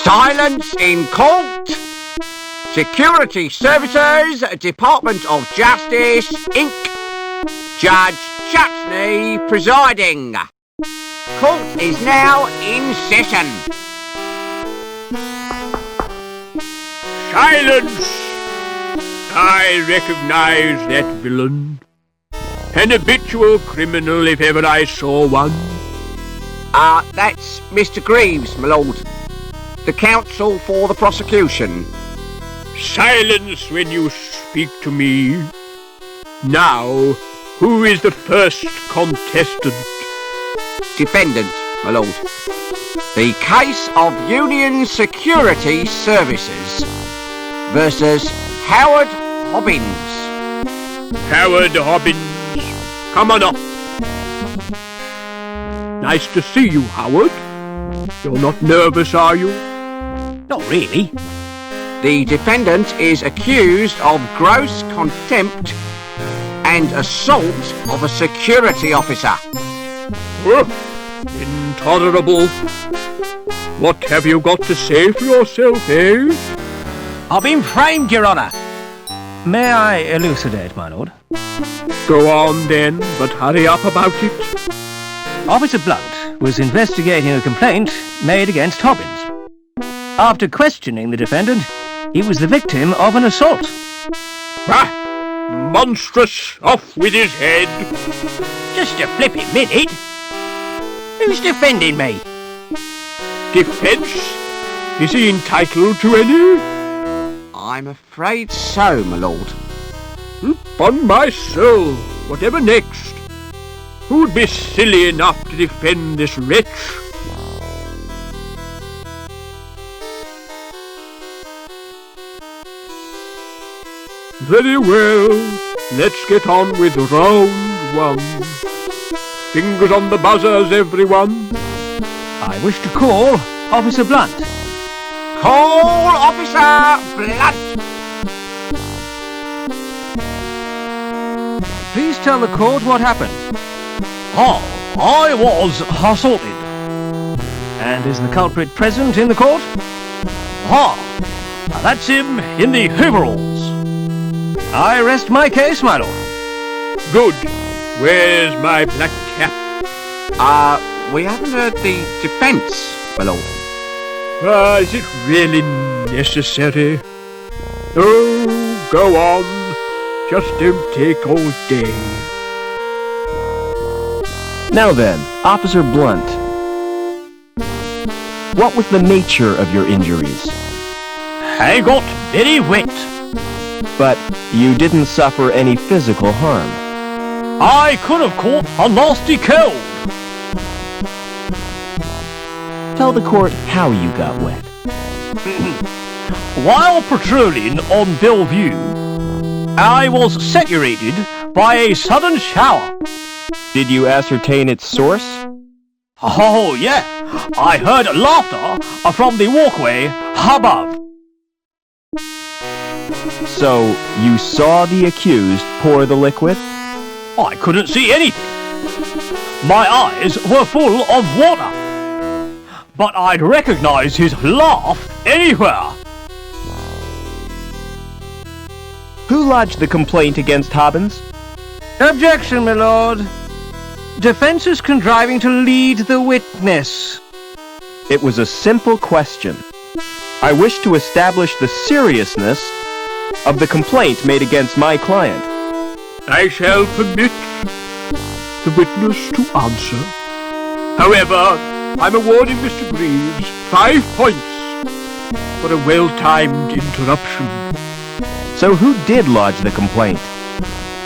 Silence in court. Security Services, Department of Justice, Inc. Judge Chutney presiding. Court is now in session. Silence! I recognise that villain. An habitual criminal if ever I saw one. That's Mr. Greaves, my lord. The counsel for the prosecution. Silence when you speak to me. Now, who is the first contestant? Defendant, my lord. The case of Union Security Services versus Howard Hobbins. Howard Hobbins, come on up. Nice to see you, Howard. You're not nervous, are you? Not really. The defendant is accused of gross contempt and assault of a security officer. Intolerable. What have you got to say for yourself, eh? I've been framed, Your Honour. May I elucidate, my lord? Go on then, but hurry up about it. Officer Blunt was investigating a complaint made against Hobbins. After questioning the defendant, he was the victim of an assault. Monstrous! Off with his head! Just a flipping minute. Who's defending me? Defence? Is he entitled to any? I'm afraid so, my lord. Upon my soul, whatever next? Who'd be silly enough to defend this wretch? Very well, let's get on with round one. Fingers on the buzzers, everyone. I wish to call Officer Blunt. Call Officer Blunt. Please tell the court what happened. I was assaulted. And is the culprit present in the court? That's him in the overalls. I rest my case, my lord. Good. Where's my black cap? We haven't heard the defence, my lord. Is it really necessary? Oh, go on. Just don't take all day. Now then, Officer Blunt. What was the nature of your injuries? I got very wet. But you didn't suffer any physical harm. I could have caught a nasty cold. Tell the court how you got wet. While patrolling on Bellevue, I was saturated by a sudden shower. Did you ascertain its source? Oh, yeah. I heard laughter from the walkway above. So, you saw the accused pour the liquid? I couldn't see anything. My eyes were full of water. But I'd recognize his laugh anywhere. Who lodged the complaint against Hobbins? Objection, my lord. Defense is contriving to lead the witness. It was a simple question. I wish to establish the seriousness of the complaint made against my client. I shall permit the witness to answer. However, I'm awarding Mr. Greaves 5 points for a well-timed interruption. So who did lodge the complaint?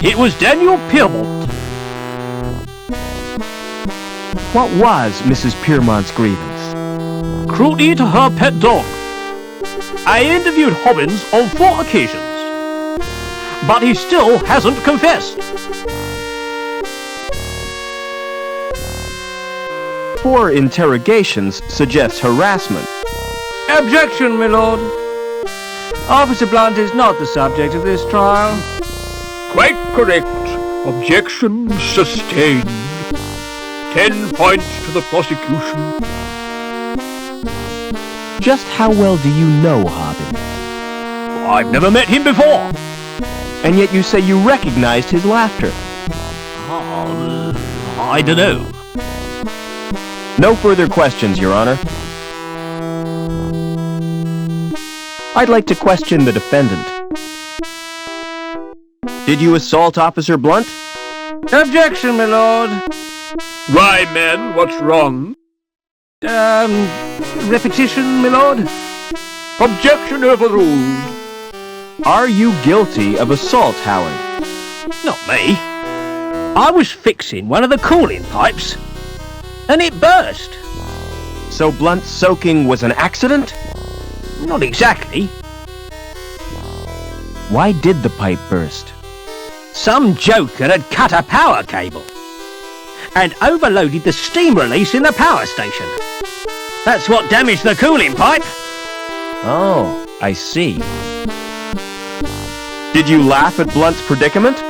It was Daniel Piermont. What was Mrs. Piermont's grievance? Cruelty to her pet dog. I interviewed Hobbins on 4 occasions, but he still hasn't confessed. 4 interrogations suggests harassment. Objection, my lord. Officer Blunt is not the subject of this trial. Quite correct. Objection sustained. 10 points to the prosecution. Just how well do you know Hobbins? I've never met him before. And yet you say you recognized his laughter. I don't know. No further questions, Your Honor. I'd like to question the defendant. Did you assault Officer Blunt? Objection, my lord. Why, man, what's wrong? Repetition, my lord? Objection overruled. Are you guilty of assault, Howard? Not me. I was fixing one of the cooling pipes, and it burst. So Blunt's soaking was an accident? Not exactly. Why did the pipe burst? Some joker had cut a power cable and overloaded the steam release in the power station. That's what damaged the cooling pipe. Oh, I see. Did you laugh at Blunt's predicament?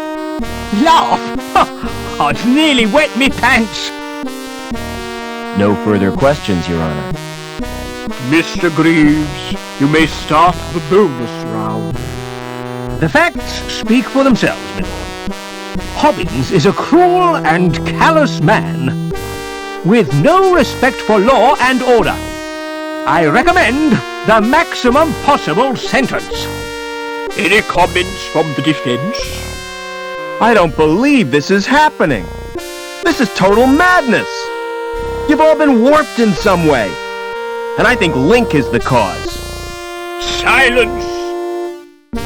Laugh? I've nearly wet me pants. No further questions, Your Honor. Mr. Greaves, you may start the bonus round. The facts speak for themselves, my lord. Hobbins is a cruel and callous man, with no respect for law and order. I recommend the maximum possible sentence. Any comments from the defense? I don't believe this is happening. This is total madness. You've all been warped in some way. And I think Link is the cause. Silence!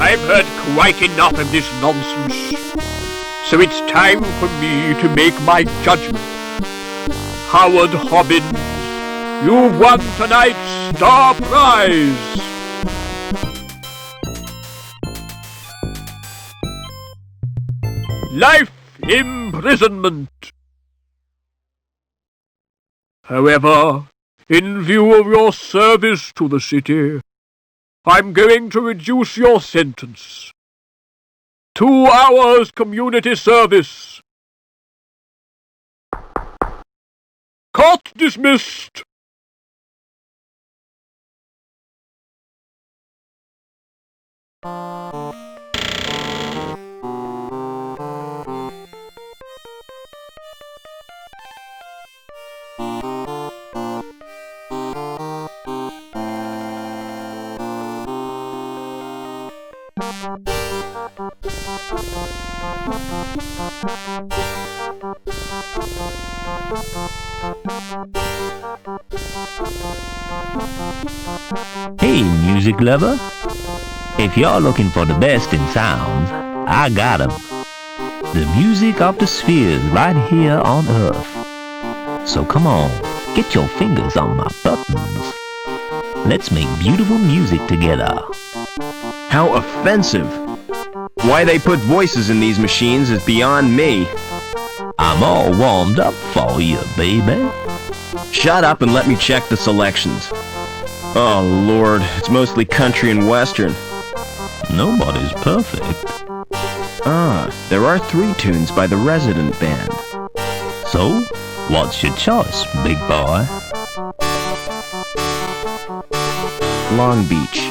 I've heard quite enough of this nonsense. So it's time for me to make my judgment. Howard Hobbins, you've won tonight's star prize. Life imprisonment. However, in view of your service to the city, I'm going to reduce your sentence. 2 hours community service. Court dismissed. Hey, music lover. If you're looking for the best in sounds, I got 'em. The music of the spheres right here on Earth. So come on, get your fingers on my buttons. Let's make beautiful music together. How offensive. Why they put voices in these machines is beyond me. I'm all warmed up for you, baby. Shut up and let me check the selections. Oh, Lord, it's mostly country and western. Nobody's perfect. Ah, there are 3 tunes by the Resident Band. So, what's your choice, big boy? Long Beach.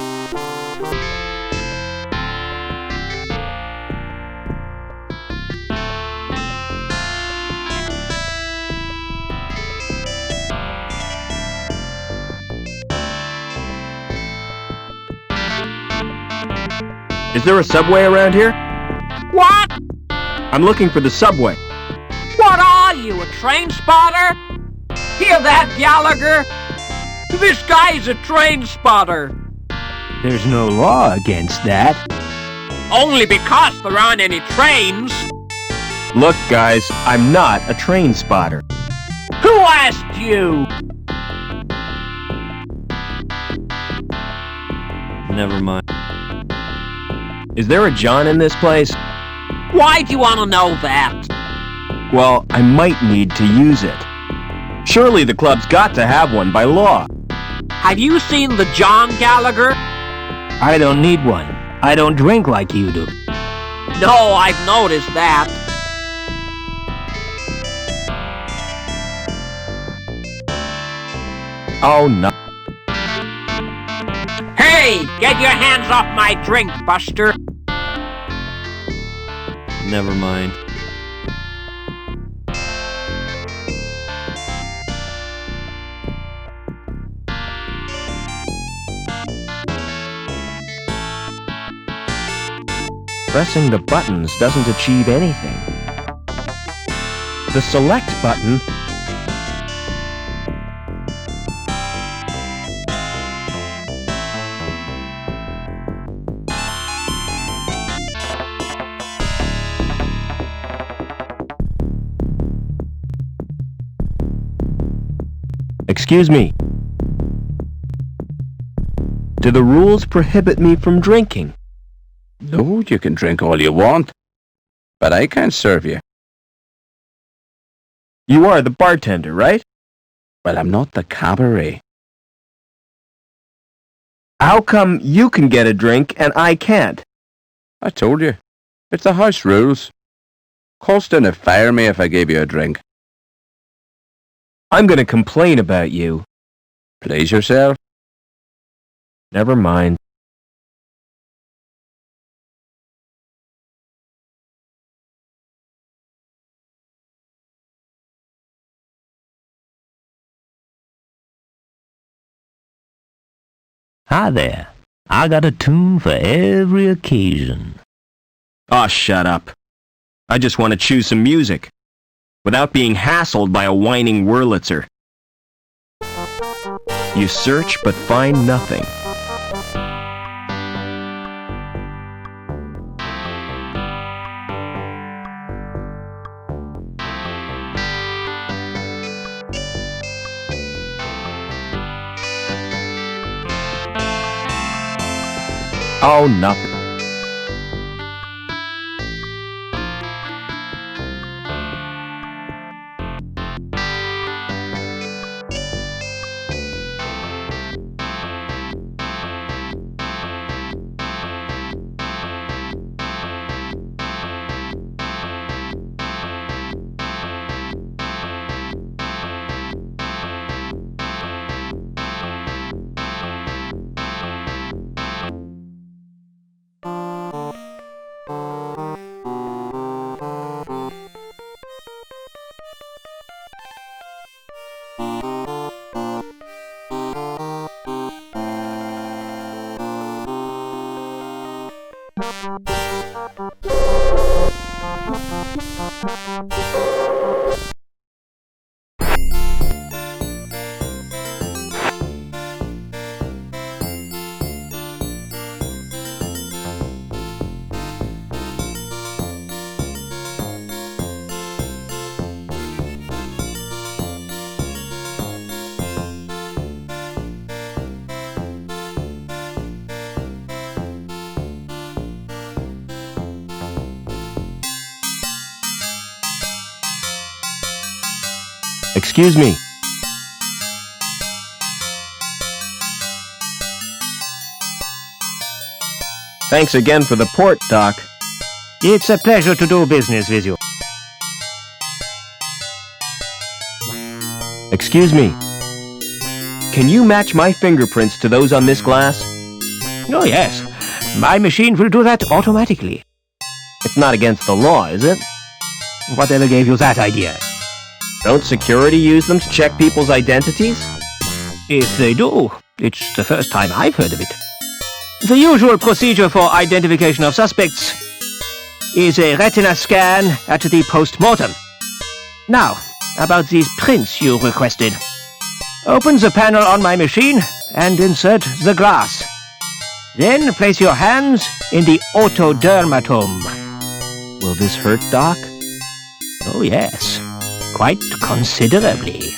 Is there a subway around here? What? I'm looking for the subway. What are you, a train spotter? Hear that, Gallagher? This guy's a train spotter. There's no law against that. Only because there aren't any trains. Look, guys, I'm not a train spotter. Who asked you? Never mind. Is there a John in this place? Why do you want to know that? Well, I might need to use it. Surely the club's got to have one by law. Have you seen the John Gallagher? I don't need one. I don't drink like you do. No, I've noticed that. Oh, no. Hey, get your hands off my drink, Buster. Never mind. Pressing the buttons doesn't achieve anything. The select button Excuse me. Do the rules prohibit me from drinking? No, you can drink all you want, but I can't serve you. You are the bartender, right? Well, I'm not the cabaret. How come you can get a drink and I can't? I told you. It's the house rules. Colston would fire me if I gave you a drink. I'm gonna complain about you. Please yourself. Never mind. Hi there. I got a tune for every occasion. Aw, shut up. I just want to choose some music, without being hassled by a whining Wurlitzer. You search but find nothing. Oh, nothing. Excuse me. Thanks again for the port, Doc. It's a pleasure to do business with you. Excuse me. Can you match my fingerprints to those on this glass? Oh, yes. My machine will do that automatically. It's not against the law, is it? Whatever gave you that idea? Don't security use them to check people's identities? If they do, it's the first time I've heard of it. The usual procedure for identification of suspects is a retina scan at the post-mortem. Now, about these prints you requested. Open the panel on my machine and insert the glass. Then place your hands in the otodermatome. Will this hurt, Doc? Oh, yes. Quite considerably.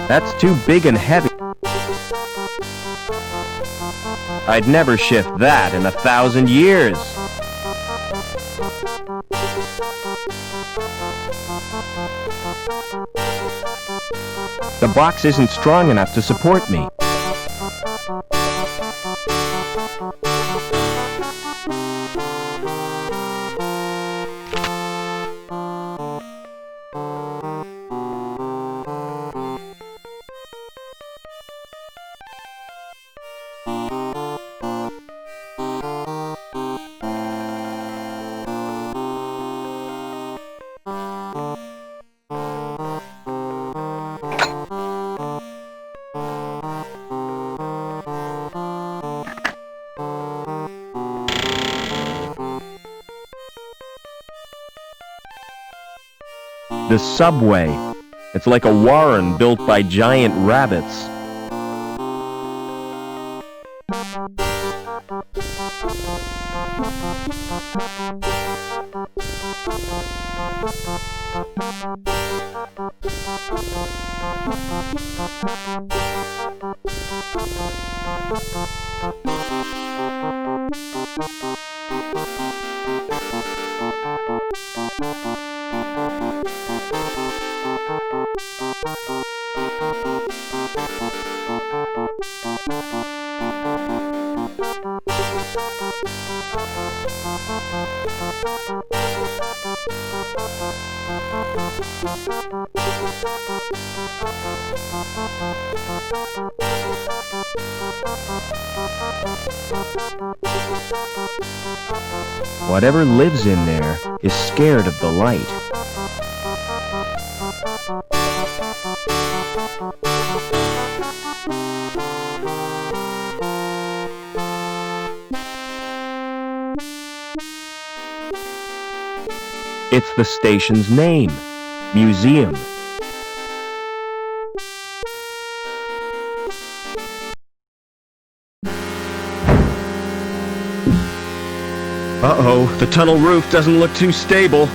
That's too big and heavy. I'd never shift that in 1,000 years. The box isn't strong enough to support me. The subway. It's like a warren built by giant rabbits. Whatever lives in there is scared of the light. It's the station's name, Museum. Uh-oh, the tunnel roof doesn't look too stable.